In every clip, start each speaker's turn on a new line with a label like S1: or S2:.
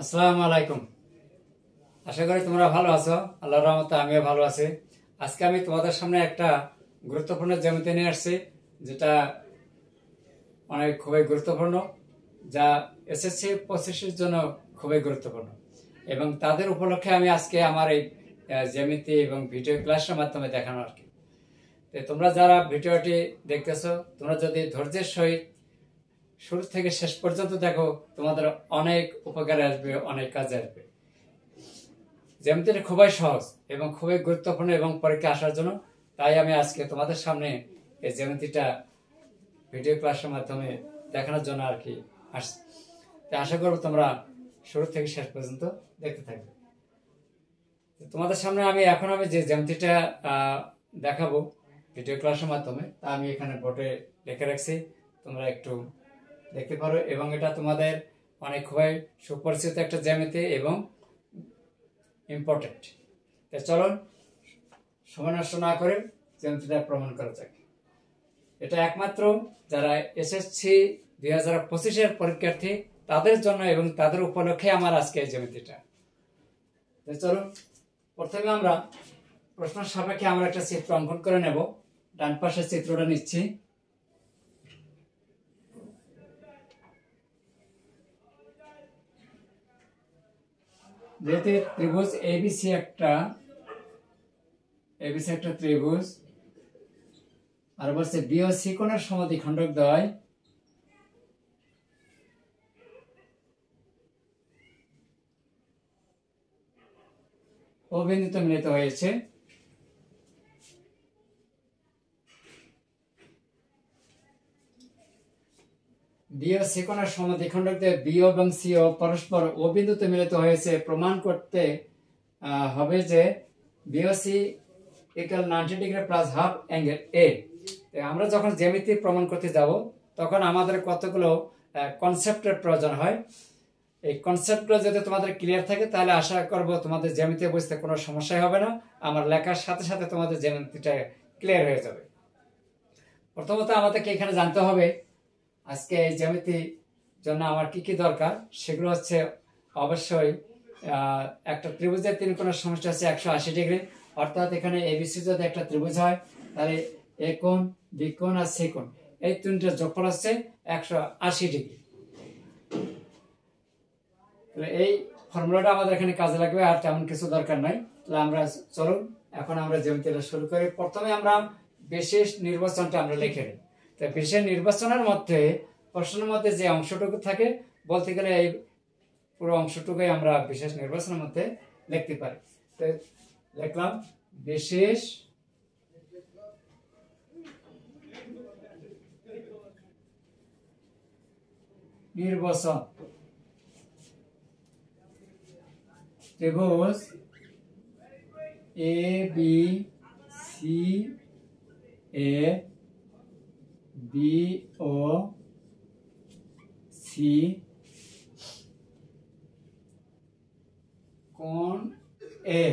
S1: আসসালামু আলাইকুম। আশা করি তোমরা ভালো আছো। আল্লাহর রহমতে আমিও ভালো আছি। আজকে আমি তোমাদের সামনে একটা গুরুত্বপূর্ণ জ্যামিতি নিয়ে আসছি, যেটা খুবই গুরুত্বপূর্ণ, যা এসএসসি 25-এর জন্য খুবই গুরুত্বপূর্ণ। এবং তাদের উপলক্ষে আমি আজকে আমার এই জ্যামিতি এবং ভিডিও ক্লাসের মাধ্যমে দেখানো আর কি। তোমরা যারা ভিডিওটি দেখতেছো, তোমরা যদি ধৈর্যের সহিত শুরু থেকে শেষ পর্যন্ত দেখো, তোমাদের অনেক উপকারে আসবে, অনেক কাজে আসবে। জ্যামিতিটা খুবই সহজ এবং খুবই গুরুত্বপূর্ণ এবং পরীক্ষা আসার জন্য, তাই আমি আজকে তোমাদের সামনে এই জ্যামিতিটা ভিডিও ক্লাসের মাধ্যমে দেখানোর জন্য আর কি আসছি। আশা করবো তোমরা শুরু থেকে শেষ পর্যন্ত দেখতে থাকবে। তোমাদের সামনে আমি যে জ্যামিতিটা দেখাবো ভিডিও ক্লাসের মাধ্যমে, তা আমি এখানে বোর্ডে লিখে রাখছি, তোমরা একটু দেখতে পারো। এবং এটা তোমাদের খুবই সুপরিচিত একটা জ্যামিতি এবং ইম্পর্টেন্ট। চলো সময় নষ্ট না করে জ্যামিতিটা প্রমাণ করা যাক। এটা একমাত্র যারা এসএসসি 2025-এর পরীক্ষার্থী তাদের জন্য এবং তাদের উপলক্ষে আমার আজকে এই জ্যামিতিটা। চলো প্রথমে আমরা প্রশ্ন সাপেক্ষে আমরা একটা চিত্র অঙ্কন করে নেব। ডান পাশের চিত্রটা নিচ্ছি। যেহেতু ত্রিভুজ এবিসি একটা ত্রিভুজ, আর বলছে বি ও সি কোণের সমদ্বিখণ্ডক দ্বয় ও বিন্দুতে মিলিত হয়েছে। বি ও সি কোণের সমদ্বিখণ্ডক দ্বয় বি এবং সি ও পরস্পর ও বিন্দুতে মিলিত হয়েছে। প্রমাণ করতে হবে যে B O C equal 90 degree plus half angle A. আমরা যখন জ্যামিতি প্রমাণ করতে যাব, তখন আমাদের কতগুলো কনসেপ্টের প্রয়োজন হয়। এই কনসেপ্টগুলো যদি তোমাদের ক্লিয়ার থাকে, তাহলে আশা করব তোমাদের জ্যামিতি বুঝতে কোনো সমস্যাই হবে না। আমার লেখার সাথে সাথে তোমাদের জ্যামিতিটা ক্লিয়ার হয়ে যাবে। প্রথমত আমাদেরকে এখানে জানতে হবে আজকে এই জ্যামিতির জন্য আমার কি কি দরকার। সেগুলো হচ্ছে অবশ্যই একটা ত্রিভুজের তিন কোণের সমষ্টি হচ্ছে 180 ডিগ্রি। অর্থাৎ এখানে এবিসি যদি একটা ত্রিভুজ হয়, তাহলে এ কোণ, বি কোণ আর সি কোণ, এই তিনটার যোগফল হচ্ছে 180 ডিগ্রি। এই ফর্মুলাটা আমাদের এখানে কাজে লাগবে, আর তেমন কিছু দরকার নাই। তাহলে আমরা চলুন এখন আমরা জ্যামিতিটা শুরু করি। প্রথমে আমরা বিশেষ নির্বাচনটা আমরা লিখে নিই। তো বিশেষ নির্বাচনের মধ্যে প্রশ্নের মধ্যে যে অংশটুকু থাকে, বলতে গেলে এই পুরো অংশটুকুই আমরা বিশেষ নির্বাচনের মধ্যে লিখতে পারি। তো লিখলাম বিশেষ নির্বাচন ত্রিভুজ A B C A B O C কোণ এ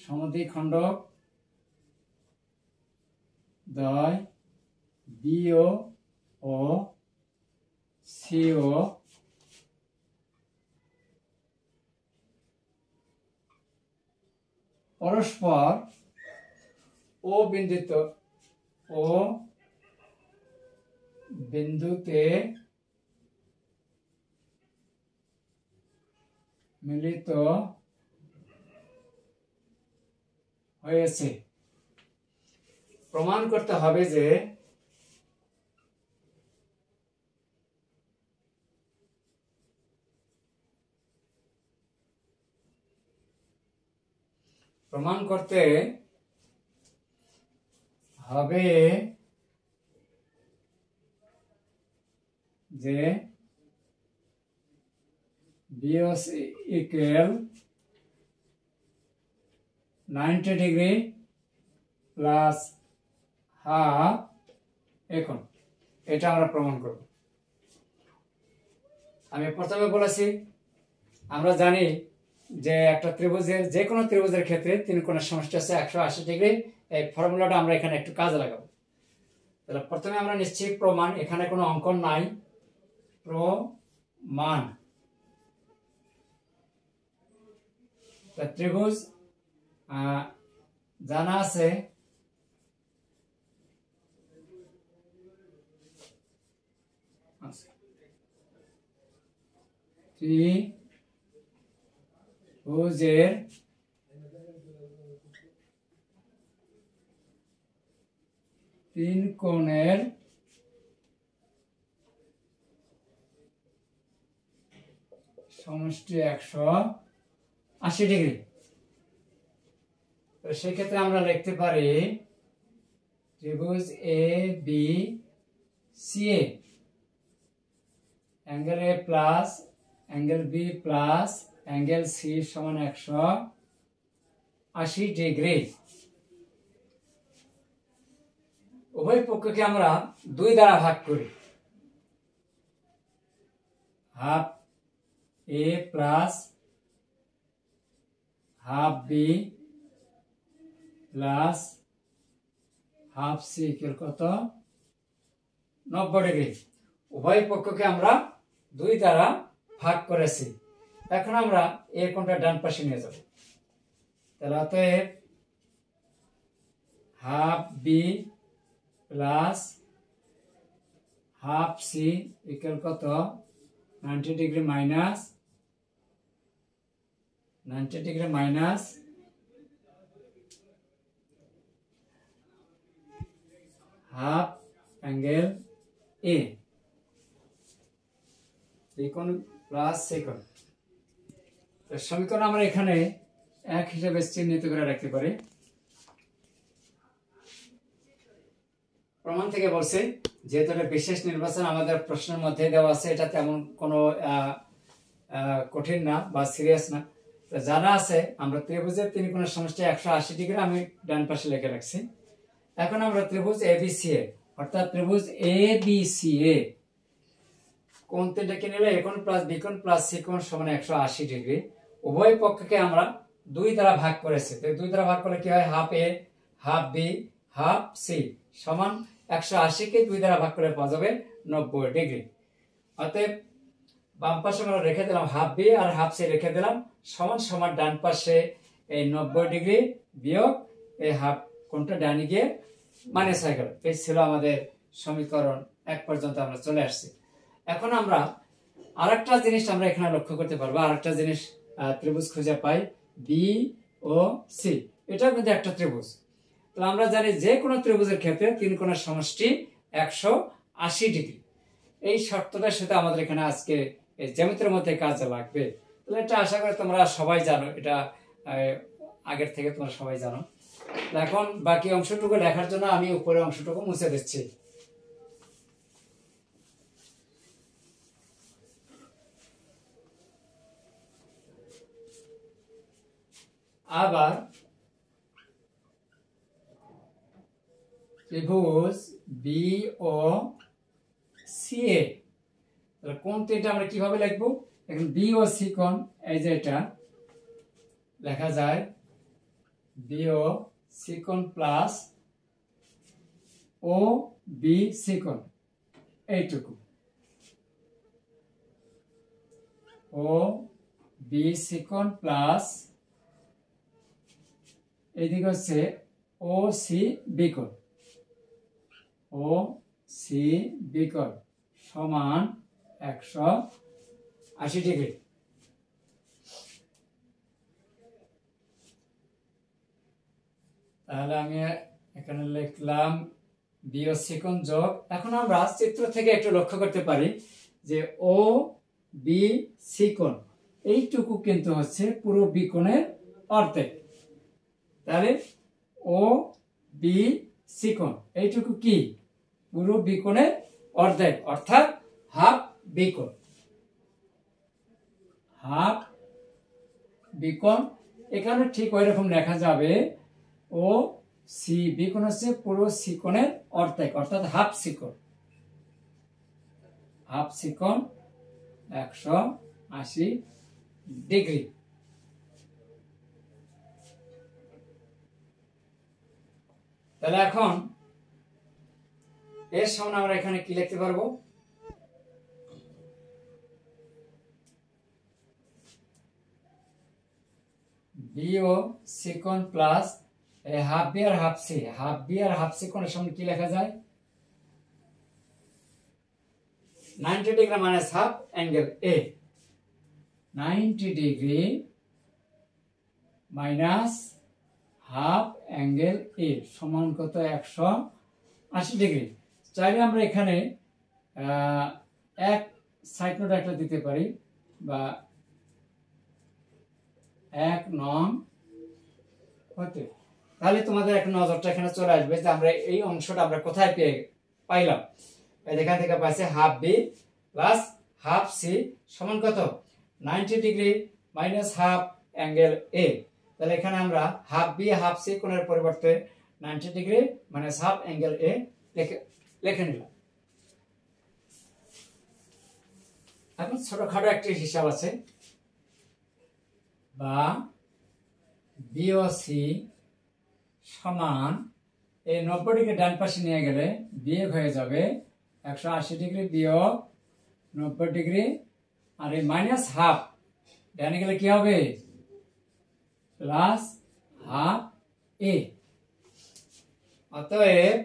S1: সমদ্বিখণ্ডক দ্বয় বিও ও সিও পরস্পর ও বিন্দুতে মিলিত হয়েছে। প্রমাণ করতে হবে যে BOC equal 90 degree plus half. এখন এটা আমরা প্রমাণ করব। আমি প্রথমে বলেছি, আমরা জানি যে একটা ত্রিভুজের যে কোনো ত্রিভুজের ক্ষেত্রে তিন কোণের সমষ্টি আছে 180 ডিগ্রি। এই ফর্মুলাটা আমরা এখানে একটু কাজে লাগাবো। তাহলে প্রথমে আমরা নিচ্ছি প্রমাণ, এখানে কোনো অঙ্কন নাই, প্রমাণ। ত্রিভুজ জানা আছে ত্রিভুজের তিন কোণের সমষ্টি 180 ডিগ্রি। তো সেক্ষেত্রে আমরা লিখতে পারি ত্রিভুজ A B C A, angle A plus angle B plus angle C সমান 180 ডিগ্রি। উভয় পক্ষকে আমরা 2 দ্বারা ভাগ করি, half A plus half B plus half C কত 90 ডিগ্রি। উভয় পক্ষকে আমরা 2 দ্বারা ভাগ করেছি। এখন আমরা এ কোণটা ডান পাশে নিয়ে যাব। তাহলে অতএব half B plus half C equal কত 90 degree minus 90 degree minus half angle A কোণ প্লাস সেকন্ড। সমীকরণ আমরা এখানে এক হিসাবে চিহ্নিত করে রাখতে পারি। প্রমাণ থেকে বলছে যেহেতু এটা বিশেষ নির্বাচন আমাদের প্রশ্নের মধ্যে দেওয়া আছে, এটা তেমন কোনো কঠিন না বা সিরিয়াস না। জানা আছে আমরা ত্রিভুজের তিন কোণের সমষ্টি 180 ডিগ্রি, আমি ডান পাশে লিখে রাখছি। এখন আমরা ত্রিভুজ এবিসিএ অর্থাৎ ত্রিভুজ এবিসিএ কোণ তিনটাকে নিলে এ কোণ প্লাস বি কোণ প্লাস সি কোণ সমান 180 ডিগ্রি। উভয় পক্ষকে আমরা 2 দ্বারা ভাগ করেছি। তো 2 দ্বারা ভাগ করলে কি হয়, হাফ এ হাফ বি হাফ সি সমান 180 কে 2 দ্বারা ভাগ করে পাওয়া যাবে 90 ডিগ্রি। অতএব বাম পাশে আমরা রেখে দিলাম হাফ বি আর হাফ সি রেখে দিলাম সমান সমান ডান পাশে এই 90 ডিগ্রি বিয়োগ এই হাফ কোণটা ডানে গিয়ে মাইনাস হয়ে গেল। এই ছিল আমাদের সমীকরণ 1 পর্যন্ত আমরা চলে আসছি। এখন আমরা আরেকটা জিনিস আমরা এখানে লক্ষ্য করতে পারবো, আরেকটা জিনিস ত্রিভুজ খুঁজে পাই বি ও সি, এটা কিন্তু একটা ত্রিভুজ। তো আমরা জানি যে কোনো ত্রিভুজের ক্ষেত্রে তিন কোণের সমষ্টি 180 ডিগ্রি। এই শর্তটার সাথে আমাদের এখানে আজকে এই জ্যামিতির মধ্যে কাজে লাগবে। তাহলে এটা আশা করি তোমরা সবাই জানো, এটা আগের থেকে তোমরা সবাই জানো। এখন বাকি অংশটুকু লেখার জন্য আমি উপরের অংশটুকু মুছে দিচ্ছি। আবার ত্রিভুজ বি ও সি এ, কোণ তিনটা আমরা কিভাবে লিখবো, এখন বি ও সি কোণ, এই যে এটা লেখা যায় বি ও সি কোণ প্লাস ও বি সি কোণ, এইটুকু ও বি সি কোণ প্লাস এইদিকে হচ্ছে ও সি বি কোণ, ও সি বি কোণ সমান 180 ডিগ্রি। তাহলে আমি এখানে লিখলাম বি ও সি কোণ যোগ। এখন আমরা চিত্র থেকে একটু লক্ষ্য করতে পারি যে ও বি সি কোণ এইটুকু কিন্তু হচ্ছে পুরো বি কোণের অর্ধেক। তাহলে ও বি সি কোণ এইটুকু কি পুরো বি কোণের অর্ধেক, অর্থাৎ হাফ বি কোণ। হাফ বি কোণ এখানে ঠিক ওই রকম লেখা যাবে ও সি বি কোণ হচ্ছে পুরো সি কোণের অর্ধেক, অর্থাৎ হাফ সি কোণ। হাফ সি কোণ 180 ডিগ্রি। তাহলে এখন এর সামনে আমরা এখানে কি লিখতে পারবো? বিও সিকোণ প্লাস হাফ বি আর হাফ সি। হাফ বি আর হাফ সি কোণের সামনে কি লেখা যায়? 90 ডিগ্রি মাইনাস হাফ অ্যাঙ্গেল এ। 90 ডিগ্রি মাইনাস হাফ অ্যাঙ্গেল এ সমান কত? 180 ডিগ্রি। চাইলে আমরা এখানে এক সাইড নোট একটা দিতে পারি, বা 1 নং হতে, তাহলে তোমাদের একটা নজরটা এখানে চলে আসবে যে আমরা এই অংশটা আমরা কোথায় পাইলাম। এখান থেকে পাইছে half B plus half C সমান কত? 90 degree minus half angle A. তাহলে এখানে আমরা হাফ বি হাফ সি কোণের পরিবর্তে 90 ডিগ্রি মাইনাস হাফ অ্যাঙ্গেল এ লিখে নিলাম। এখন ছোটখাটো একটি হিসাব আছে, বা বিওসি সমান এই 90 ডিগ্রি ডান পাশে নিয়ে গেলে বিয়োগ হয়ে যাবে 180 ডিগ্রি বিয়োগ 90 ডিগ্রি, আর এই মাইনাস হাফ ডানে গেলে কি হবে? প্লাস হাফ এ। অতএব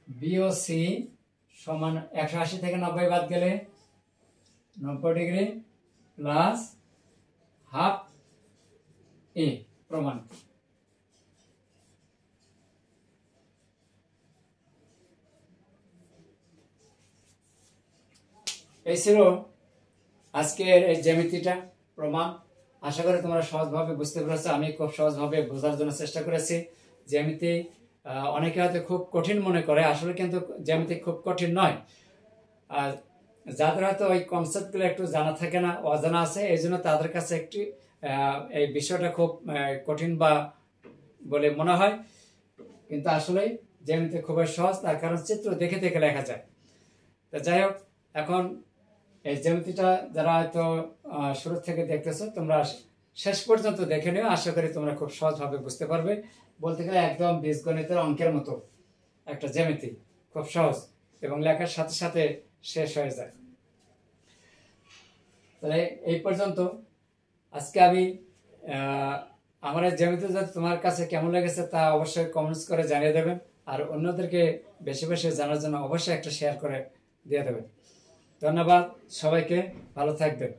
S1: বিওসি সমান 180 থেকে 90 বাদ গেলে 90 ডিগ্রি প্লাস হাফ এ প্রমাণ। এই ছিল আজকের এই জ্যামিতিটা প্রমাণ। আশা করি তোমরা সহজভাবে বুঝতে পেরেছো। আমি খুব সহজভাবে বোঝার জন্য চেষ্টা করেছি। জ্যামিতি অনেকে হয়তো খুব কঠিন মনে করে, আসলে কিন্তু জ্যামিতি খুব কঠিন নয়। আর যাদের হয়তো ওই কনসেপ্টগুলো একটু জানা থাকে না, অজানা আছে, এই জন্য তাদের কাছে একটি এই বিষয়টা খুব কঠিন বা বলে মনে হয়, কিন্তু আসলে জ্যামিতি খুবই সহজ, তার কারণ চিত্র দেখে দেখে লেখা যায়। তো যাই হোক, এখন এই জ্যামিতিটা যারা হয়তো শুরু থেকে দেখতেছো, তোমরা শেষ পর্যন্ত দেখে নিও। আশা করি তোমরা খুব সহজভাবে বুঝতে পারবে। বলতে গেলে একদম বীজগণিতের অঙ্কের মতো একটা জ্যামিতি, খুব সহজ এবং লেখার সাথে সাথে শেষ হয়ে যায়। তাহলে এই পর্যন্ত আজকে আমি আমার জ্যামিতি যদি তোমার কাছে কেমন লেগেছে তা অবশ্যই কমেন্টস করে জানিয়ে দেবেন, আর অন্যদেরকে বেশি বেশি জানার জন্য অবশ্যই একটা শেয়ার করে দিয়ে দেবেন। ধন্যবাদ সবাইকে, ভালো থাকবেন।